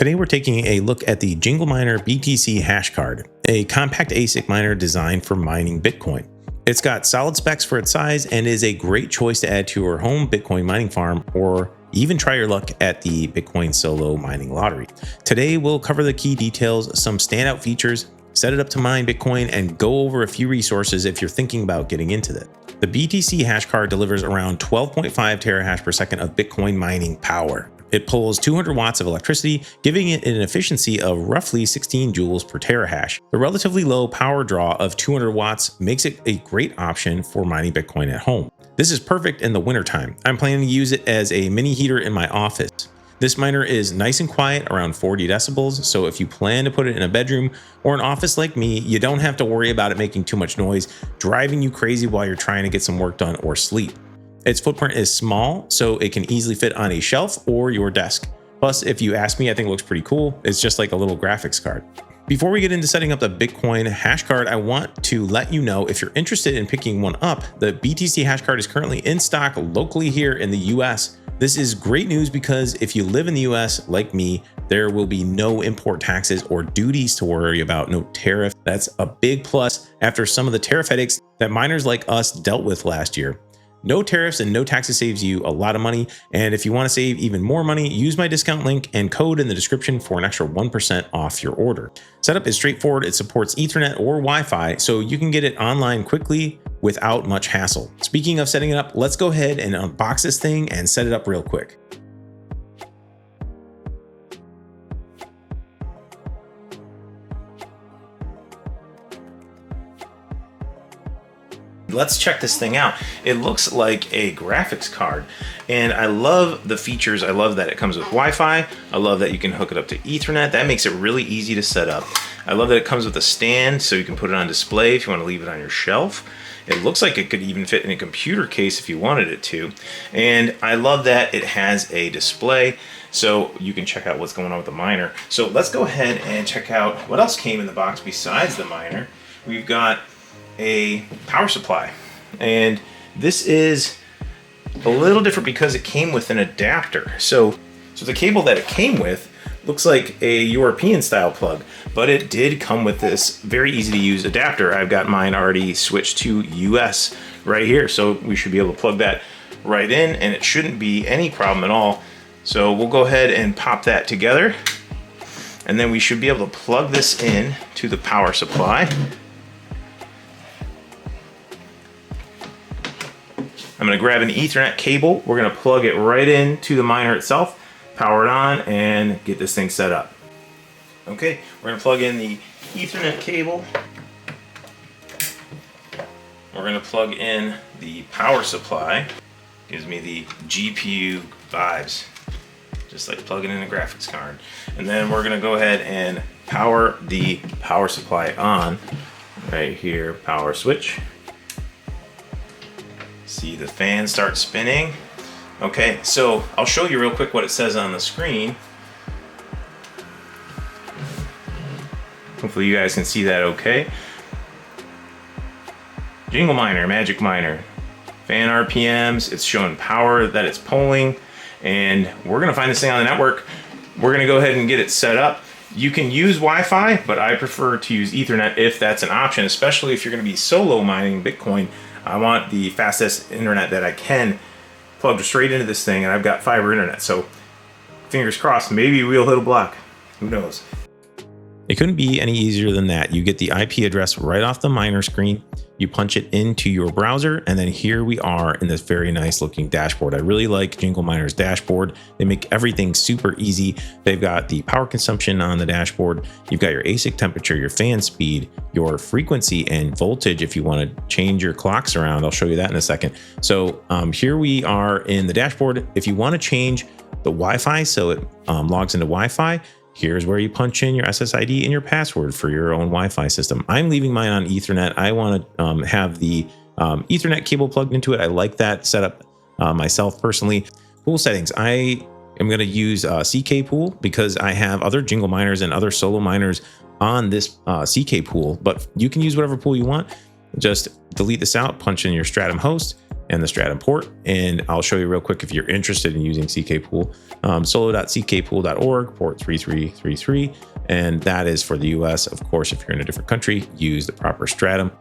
Today we're taking a look at the JingleMiner BTC Hashcard, a compact ASIC miner designed for mining Bitcoin. It's got solid specs for its size and is a great choice to add to your home Bitcoin mining farm or even try your luck at the Bitcoin solo mining lottery. Today we'll cover the key details, some standout features, set it up to mine Bitcoin, and go over a few resources if you're thinking about getting into that. The BTC Hashcard delivers around 12.5 terahash per second of Bitcoin mining power. It pulls 200 watts of electricity, giving it an efficiency of roughly 16 joules per terahash. The relatively low power draw of 200 watts makes it a great option for mining Bitcoin at home. This is perfect in the wintertime. I'm planning to use it as a mini heater in my office. This miner is nice and quiet, around 40 decibels, so if you plan to put it in a bedroom or an office like me, you don't have to worry about it making too much noise, driving you crazy while you're trying to get some work done or sleep. Its footprint is small, so it can easily fit on a shelf or your desk. Plus, if you ask me, I think it looks pretty cool. It's just like a little graphics card. Before we get into setting up the Bitcoin Hashcard, I want to let you know if you're interested in picking one up, the BTC Hashcard is currently in stock locally here in the US. This is great news because if you live in the US like me, there will be no import taxes or duties to worry about, no tariff. That's a big plus after some of the tariff headaches that miners like us dealt with last year. No tariffs and no taxes saves you a lot of money. And if you want to save even more money, use my discount link and code in the description for an extra 1% off your order. Setup is straightforward. It supports Ethernet or Wi-Fi, so you can get it online quickly without much hassle. Speaking of setting it up, let's go ahead and unbox this thing and set it up real quick. Let's check this thing out. It looks like a graphics card, and I love the features. I love that it comes with Wi-Fi. I love that you can hook it up to Ethernet. That makes it really easy to set up. I love that it comes with a stand so you can put it on display if you want to leave it on your shelf. It looks like it could even fit in a computer case if you wanted it to. And I love that it has a display so you can check out what's going on with the miner. So let's go ahead and check out what else came in the box besides the miner. We've got a power supply, and this is a little different because it came with an adapter. So the cable that it came with looks like a European style plug, but it did come with this very easy to use adapter. I've got mine already switched to US right here, so we should be able to plug that right in, and it shouldn't be any problem at all. So we'll go ahead and pop that together, and then we should be able to plug this in to the power supply. I'm going to grab an Ethernet cable. We're going to plug it right into the miner itself, power it on, and get this thing set up. Okay, we're going to plug in the Ethernet cable. We're going to plug in the power supply. Gives me the GPU vibes, just like plugging in a graphics card. And then we're going to go ahead and power the power supply on. Right here, power switch. See the fan start spinning. Okay, so I'll show you real quick what it says on the screen. Hopefully you guys can see that okay. Jingle Miner, Magic Miner, fan RPMs, it's showing power that it's pulling, and we're gonna find this thing on the network. We're gonna go ahead and get it set up. You can use Wi-Fi, but I prefer to use Ethernet if that's an option, especially if you're gonna be solo mining Bitcoin. I want the fastest internet that I can plugged straight into this thing, and I've got fiber internet, so fingers crossed, maybe we'll hit a block. Who knows? It couldn't be any easier than that. You get the IP address right off the miner screen, you punch it into your browser, and then here we are in this very nice looking dashboard. I really like JingleMiner's dashboard. They make everything super easy. They've got the power consumption on the dashboard. You've got your ASIC temperature, your fan speed, your frequency and voltage if you want to change your clocks around. I'll show you that in a second. So here we are in the dashboard. If you want to change the Wi-Fi so it logs into Wi-Fi, here's where you punch in your SSID and your password for your own Wi-Fi system. I'm leaving mine on Ethernet. I want to have the Ethernet cable plugged into it. I like that setup myself personally. Pool settings. I am going to use CK pool because I have other Jingle miners and other solo miners on this CK pool, but you can use whatever pool you want. Just delete this out, punch in your Stratum host, and the Stratum port. And I'll show you real quick if you're interested in using CKpool. Solo.ckpool.org, port 3333. And that is for the US. Of course, if you're in a different country, use the proper Stratum.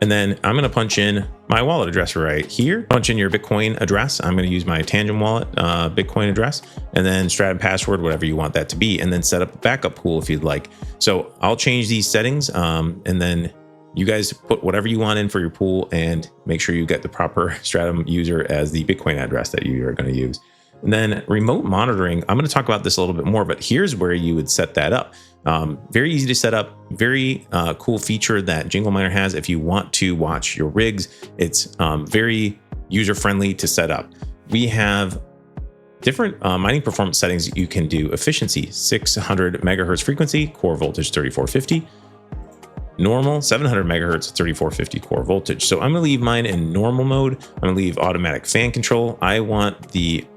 And then I'm going to punch in my wallet address right here. Punch in your Bitcoin address. I'm going to use my Tangent wallet Bitcoin address, and then Stratum password, whatever you want that to be, and then set up a backup pool if you'd like. So I'll change these settings, and then you guys put whatever you want in for your pool, and make sure you get the proper Stratum user as the Bitcoin address that you are going to use. And then remote monitoring, I'm going to talk about this a little bit more, but here's where you would set that up. Very easy to set up, very cool feature that JingleMiner has. If you want to watch your rigs, it's very user-friendly to set up. We have different mining performance settings you can do. Efficiency, 600 megahertz frequency, core voltage 3450. Normal, 700 megahertz, 3450 core voltage. So I'm going to leave mine in normal mode. I'm going to leave automatic fan control. I want the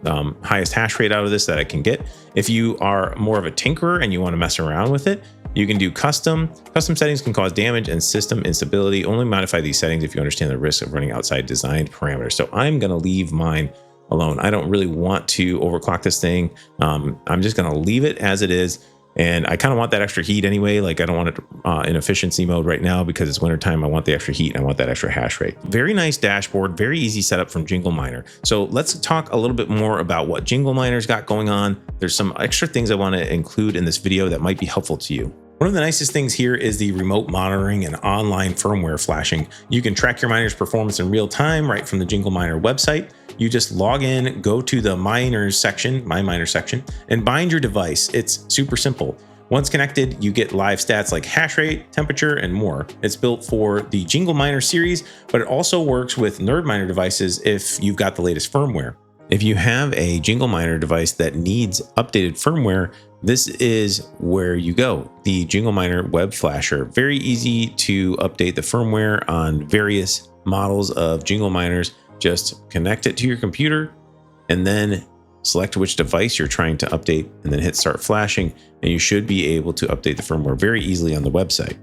highest hash rate out of this that I can get. If you are more of a tinkerer and you want to mess around with it, you can do custom. Custom settings can cause damage and system instability. Only modify these settings if you understand the risk of running outside designed parameters. So I'm going to leave mine alone. I don't really want to overclock this thing. I'm just going to leave it as it is. And I kind of want that extra heat anyway. Like I don't want it in efficiency mode right now because it's wintertime. I want the extra heat and I want that extra hash rate. Very nice dashboard, very easy setup from JingleMiner. So let's talk a little bit more about what JingleMiner's got going on. There's some extra things I want to include in this video that might be helpful to you. One of the nicest things here is the remote monitoring and online firmware flashing. You can track your miner's performance in real time right from the JingleMiner website. You just log in, go to the miners section, my miner section, and bind your device. It's super simple. Once connected, you get live stats like hash rate, temperature, and more. It's built for the JingleMiner series, but it also works with NerdMiner devices if you've got the latest firmware. If you have a JingleMiner device that needs updated firmware, this is where you go. The JingleMiner Web Flasher. Very easy to update the firmware on various models of JingleMiners. Just connect it to your computer and then select which device you're trying to update and then hit start flashing, and you should be able to update the firmware very easily on the website.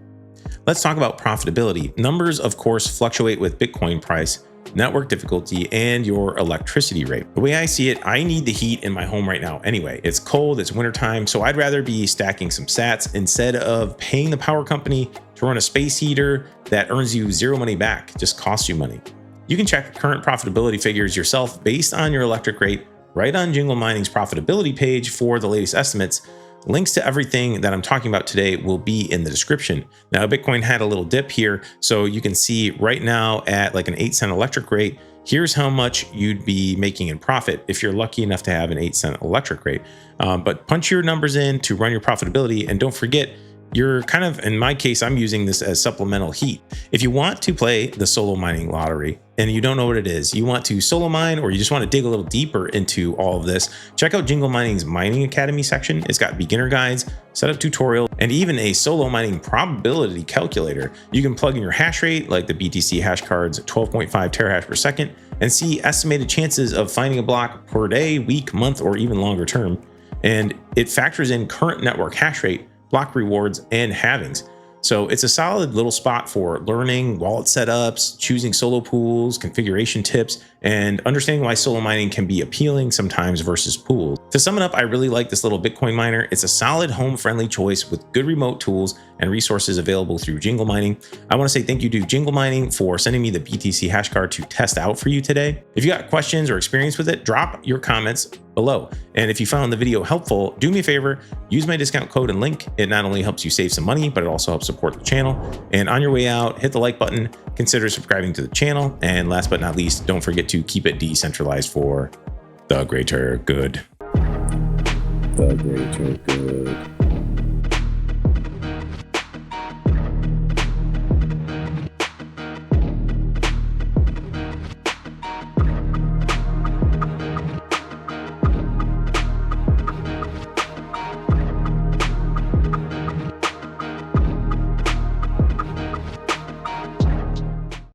Let's talk about profitability. Numbers, of course, fluctuate with Bitcoin price, network difficulty, and your electricity rate. The way I see it, I need the heat in my home right now anyway. It's cold, it's wintertime, so I'd rather be stacking some sats instead of paying the power company to run a space heater that earns you zero money back, just costs you money. You can check current profitability figures yourself based on your electric rate right on Jingle Mining's profitability page for the latest estimates. Links to everything that I'm talking about today will be in the description. Now, Bitcoin had a little dip here, so you can see right now at like an 8-cent electric rate, here's how much you'd be making in profit if you're lucky enough to have an 8-cent electric rate. But punch your numbers in to run your profitability, and don't forget, you're kind of, in my case, I'm using this as supplemental heat. If you want to play the solo mining lottery and you don't know what it is, you want to solo mine, or you just want to dig a little deeper into all of this, check out Jingle Mining's Mining Academy section. It's got beginner guides, setup tutorial, and even a solo mining probability calculator. You can plug in your hash rate, like the BTC Hashcard's 12.5 terahash per second, and see estimated chances of finding a block per day, week, month, or even longer term. And it factors in current network hash rate, block rewards, and halvings. So it's a solid little spot for learning wallet setups, choosing solo pools, configuration tips, and understanding why solo mining can be appealing sometimes versus pools. To sum it up, I really like this little Bitcoin miner. It's a solid home-friendly choice with good remote tools and resources available through Jingle Mining. I want to say thank you to Jingle Mining for sending me the BTC Hashcard to test out for you today. If you got questions or experience with it, drop your comments below. And if you found the video helpful, do me a favor, use my discount code and link. It not only helps you save some money, but it also helps support the channel. And on your way out, hit the like button, consider subscribing to the channel. And last but not least, don't forget to keep it decentralized for the greater good. The greater good.